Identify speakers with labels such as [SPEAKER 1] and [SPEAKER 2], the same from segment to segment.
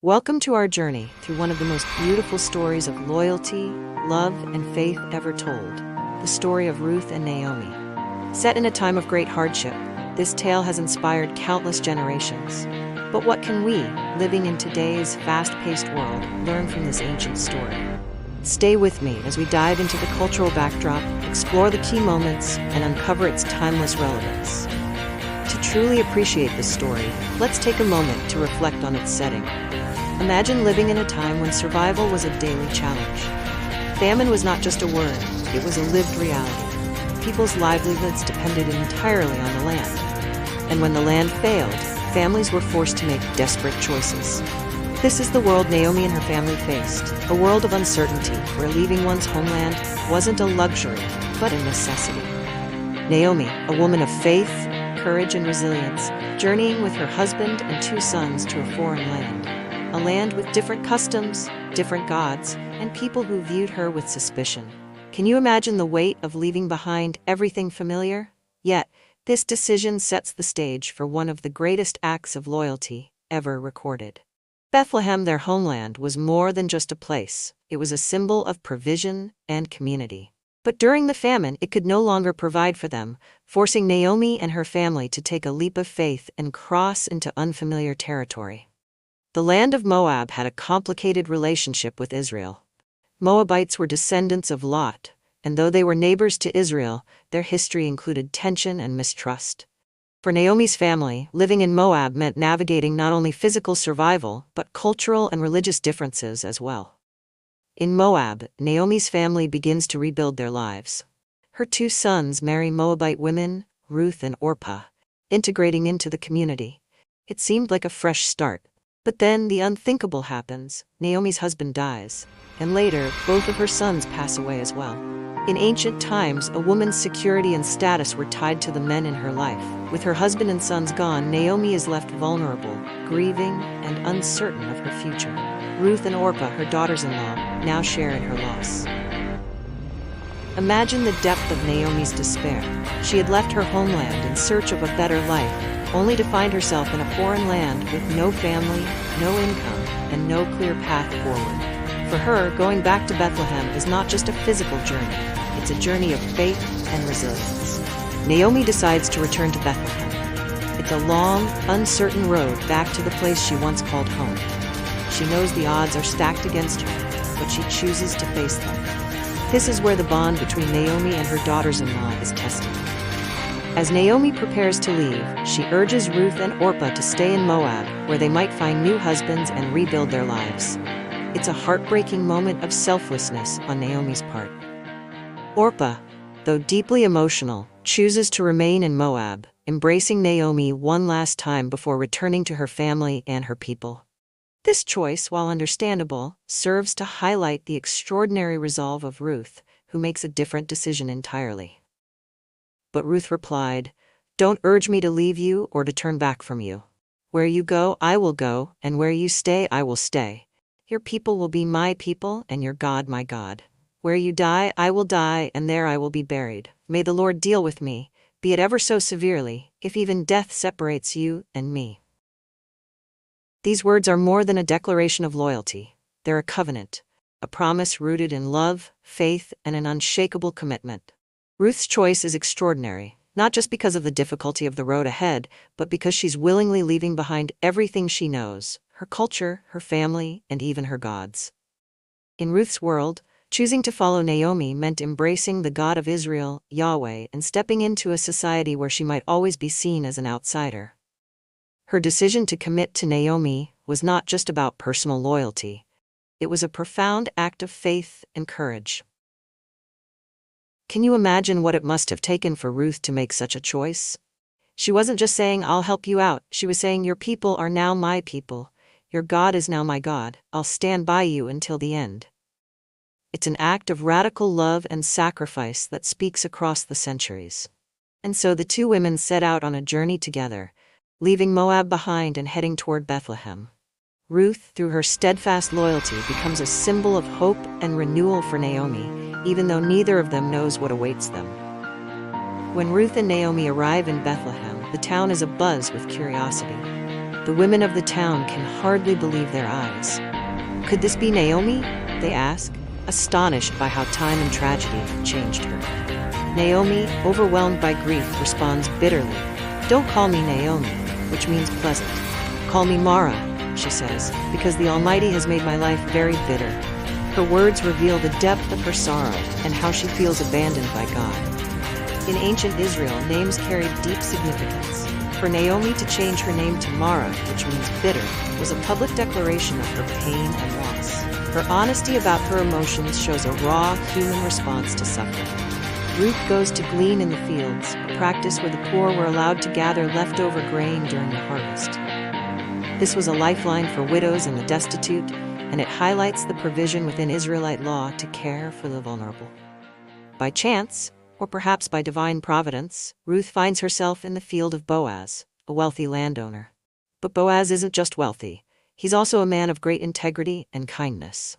[SPEAKER 1] Welcome to our journey through one of the most beautiful stories of loyalty, love, and faith ever told, the story of Ruth and Naomi. Set in a time of great hardship, this tale has inspired countless generations. But what can we, living in today's fast-paced world, learn from this ancient story? Stay with me as we dive into the cultural backdrop, explore the key moments, and uncover its timeless relevance. To truly appreciate this story, let's take a moment to reflect on its setting. Imagine living in a time when survival was a daily challenge. Famine was not just a word, it was a lived reality. People's livelihoods depended entirely on the land. And when the land failed, families were forced to make desperate choices. This is the world Naomi and her family faced, a world of uncertainty where leaving one's homeland wasn't a luxury, but a necessity. Naomi, a woman of faith, courage, and resilience, journeying with her husband and 2 sons to a foreign land. A land with different customs, different gods, and people who viewed her with suspicion. Can you imagine the weight of leaving behind everything familiar? Yet, this decision sets the stage for one of the greatest acts of loyalty ever recorded. Bethlehem, their homeland, was more than just a place. It was a symbol of provision and community. But during the famine, it could no longer provide for them, forcing Naomi and her family to take a leap of faith and cross into unfamiliar territory. The land of Moab had a complicated relationship with Israel. Moabites were descendants of Lot, and though they were neighbors to Israel, their history included tension and mistrust. For Naomi's family, living in Moab meant navigating not only physical survival, but cultural and religious differences as well. In Moab, Naomi's family begins to rebuild their lives. Her 2 sons marry Moabite women, Ruth and Orpah, integrating into the community. It seemed like a fresh start. But then the unthinkable happens. Naomi's husband dies, and later, both of her sons pass away as well. In ancient times, a woman's security and status were tied to the men in her life. With her husband and sons gone, Naomi is left vulnerable, grieving, and uncertain of her future. Ruth and Orpah, her daughters-in-law, now share in her loss. Imagine the depth of Naomi's despair. She had left her homeland in search of a better life, only to find herself in a foreign land with no family, no income, and no clear path forward. For her, going back to Bethlehem is not just a physical journey, it's a journey of faith and resilience. Naomi decides to return to Bethlehem. It's a long, uncertain road back to the place she once called home. She knows the odds are stacked against her, but she chooses to face them. This is where the bond between Naomi and her daughters-in-law is tested. As Naomi prepares to leave, she urges Ruth and Orpah to stay in Moab, where they might find new husbands and rebuild their lives. It's a heartbreaking moment of selflessness on Naomi's part. Orpah, though deeply emotional, chooses to remain in Moab, embracing Naomi one last time before returning to her family and her people. This choice, while understandable, serves to highlight the extraordinary resolve of Ruth, who makes a different decision entirely. But Ruth replied, "Don't urge me to leave you or to turn back from you. Where you go, I will go, and where you stay, I will stay. Your people will be my people, and your God my God. Where you die, I will die, and there I will be buried. May the Lord deal with me, be it ever so severely, if even death separates you and me." These words are more than a declaration of loyalty. They're a covenant, a promise rooted in love, faith, and an unshakable commitment. Ruth's choice is extraordinary, not just because of the difficulty of the road ahead, but because she's willingly leaving behind everything she knows, her culture, her family, and even her gods. In Ruth's world, choosing to follow Naomi meant embracing the God of Israel, Yahweh, and stepping into a society where she might always be seen as an outsider. Her decision to commit to Naomi was not just about personal loyalty. It was a profound act of faith and courage. Can you imagine what it must have taken for Ruth to make such a choice? She wasn't just saying, "I'll help you out." She was saying, "Your people are now my people. Your God is now my God. I'll stand by you until the end." It's an act of radical love and sacrifice that speaks across the centuries. And so the 2 women set out on a journey together, leaving Moab behind and heading toward Bethlehem. Ruth, through her steadfast loyalty, becomes a symbol of hope and renewal for Naomi, even though neither of them knows what awaits them. When Ruth and Naomi arrive in Bethlehem, the town is abuzz with curiosity. The women of the town can hardly believe their eyes. Could this be Naomi? They ask, astonished by how time and tragedy have changed her. Naomi, overwhelmed by grief, responds bitterly, "Don't call me Naomi," which means pleasant. "Call me Mara," she says, "because the Almighty has made my life very bitter." Her words reveal the depth of her sorrow and how she feels abandoned by God. In ancient Israel, names carried deep significance. For Naomi to change her name to Mara, which means bitter, was a public declaration of her pain and loss. Her honesty about her emotions shows a raw, human response to suffering. Ruth goes to glean in the fields, a practice where the poor were allowed to gather leftover grain during the harvest. This was a lifeline for widows and the destitute, and it highlights the provision within Israelite law to care for the vulnerable. By chance, or perhaps by divine providence, Ruth finds herself in the field of Boaz, a wealthy landowner. But Boaz isn't just wealthy. He's also a man of great integrity and kindness.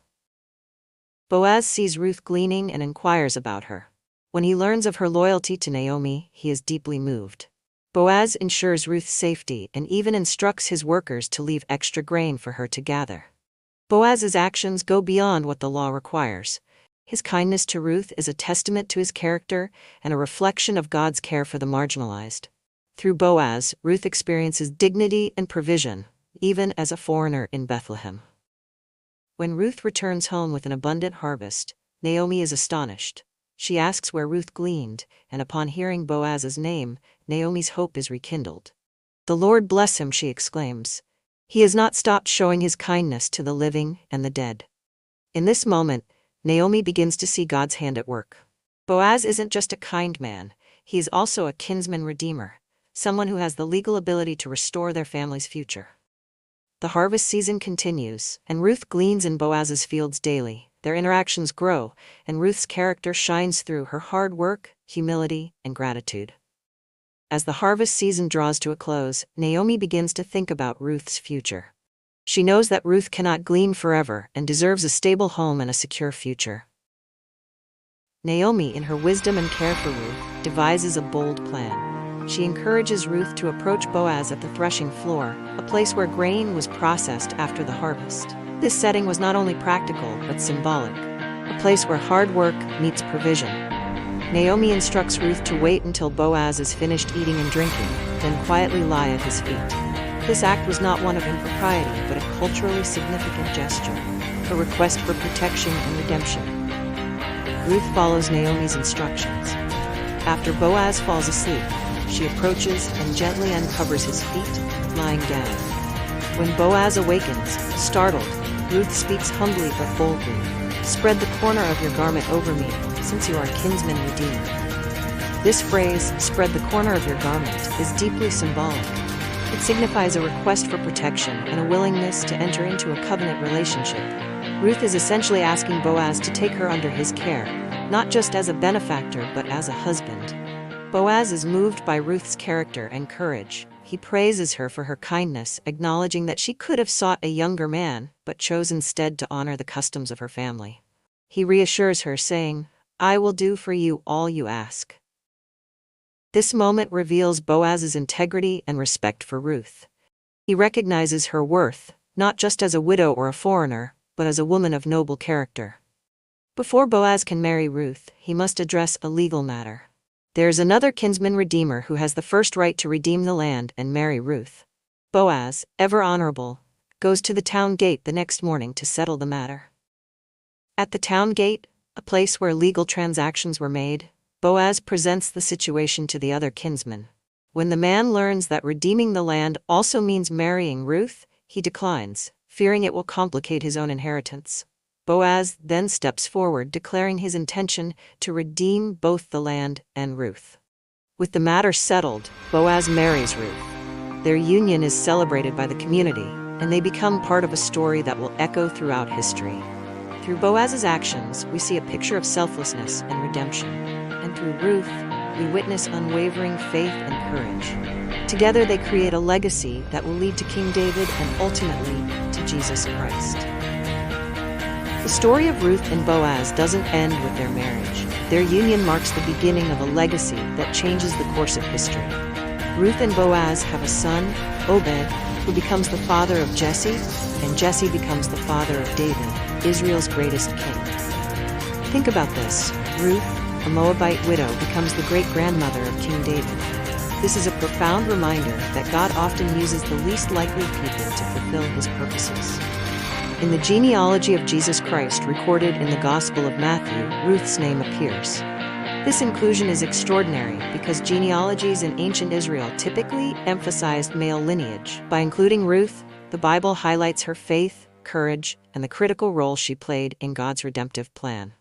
[SPEAKER 1] Boaz sees Ruth gleaning and inquires about her. When he learns of her loyalty to Naomi, he is deeply moved. Boaz ensures Ruth's safety and even instructs his workers to leave extra grain for her to gather. Boaz's actions go beyond what the law requires. His kindness to Ruth is a testament to his character and a reflection of God's care for the marginalized. Through Boaz, Ruth experiences dignity and provision, even as a foreigner in Bethlehem. When Ruth returns home with an abundant harvest, Naomi is astonished. She asks where Ruth gleaned, and upon hearing Boaz's name, Naomi's hope is rekindled. "The Lord bless him," she exclaims. "He has not stopped showing his kindness to the living and the dead." In this moment, Naomi begins to see God's hand at work. Boaz isn't just a kind man, he is also a kinsman-redeemer, someone who has the legal ability to restore their family's future. The harvest season continues, and Ruth gleans in Boaz's fields daily. Their interactions grow, and Ruth's character shines through her hard work, humility, and gratitude. As the harvest season draws to a close, Naomi begins to think about Ruth's future. She knows that Ruth cannot glean forever and deserves a stable home and a secure future. Naomi, in her wisdom and care for Ruth, devises a bold plan. She encourages Ruth to approach Boaz at the threshing floor, a place where grain was processed after the harvest. This setting was not only practical but symbolic, a place where hard work meets provision. Naomi instructs Ruth to wait until Boaz is finished eating and drinking, then quietly lie at his feet. This act was not one of impropriety, but a culturally significant gesture, a request for protection and redemption. Ruth follows Naomi's instructions. After Boaz falls asleep, she approaches and gently uncovers his feet, lying down. When Boaz awakens, startled, Ruth speaks humbly but boldly, "Spread the corner of your garment over me, since you are kinsman-redeemer." This phrase, "spread the corner of your garment," is deeply symbolic. It signifies a request for protection and a willingness to enter into a covenant relationship. Ruth is essentially asking Boaz to take her under his care, not just as a benefactor but as a husband. Boaz is moved by Ruth's character and courage. He praises her for her kindness, acknowledging that she could have sought a younger man, but chose instead to honor the customs of her family. He reassures her, saying, "I will do for you all you ask." This moment reveals Boaz's integrity and respect for Ruth. He recognizes her worth, not just as a widow or a foreigner, but as a woman of noble character. Before Boaz can marry Ruth, he must address a legal matter. There's another kinsman-redeemer who has the first right to redeem the land and marry Ruth. Boaz, ever honorable, goes to the town gate the next morning to settle the matter. At the town gate, a place where legal transactions were made, Boaz presents the situation to the other kinsman. When the man learns that redeeming the land also means marrying Ruth, he declines, fearing it will complicate his own inheritance. Boaz then steps forward, declaring his intention to redeem both the land and Ruth. With the matter settled, Boaz marries Ruth. Their union is celebrated by the community, and they become part of a story that will echo throughout history. Through Boaz's actions, we see a picture of selflessness and redemption. And through Ruth, we witness unwavering faith and courage. Together they create a legacy that will lead to King David and ultimately to Jesus Christ. The story of Ruth and Boaz doesn't end with their marriage. Their union marks the beginning of a legacy that changes the course of history. Ruth and Boaz have a son, Obed, who becomes the father of Jesse, and Jesse becomes the father of David, Israel's greatest king. Think about this. Ruth, a Moabite widow, becomes the great-grandmother of King David. This is a profound reminder that God often uses the least likely people to fulfill his purposes. In the genealogy of Jesus Christ recorded in the Gospel of Matthew, Ruth's name appears. This inclusion is extraordinary because genealogies in ancient Israel typically emphasized male lineage. By including Ruth, the Bible highlights her faith, courage, and the critical role she played in God's redemptive plan.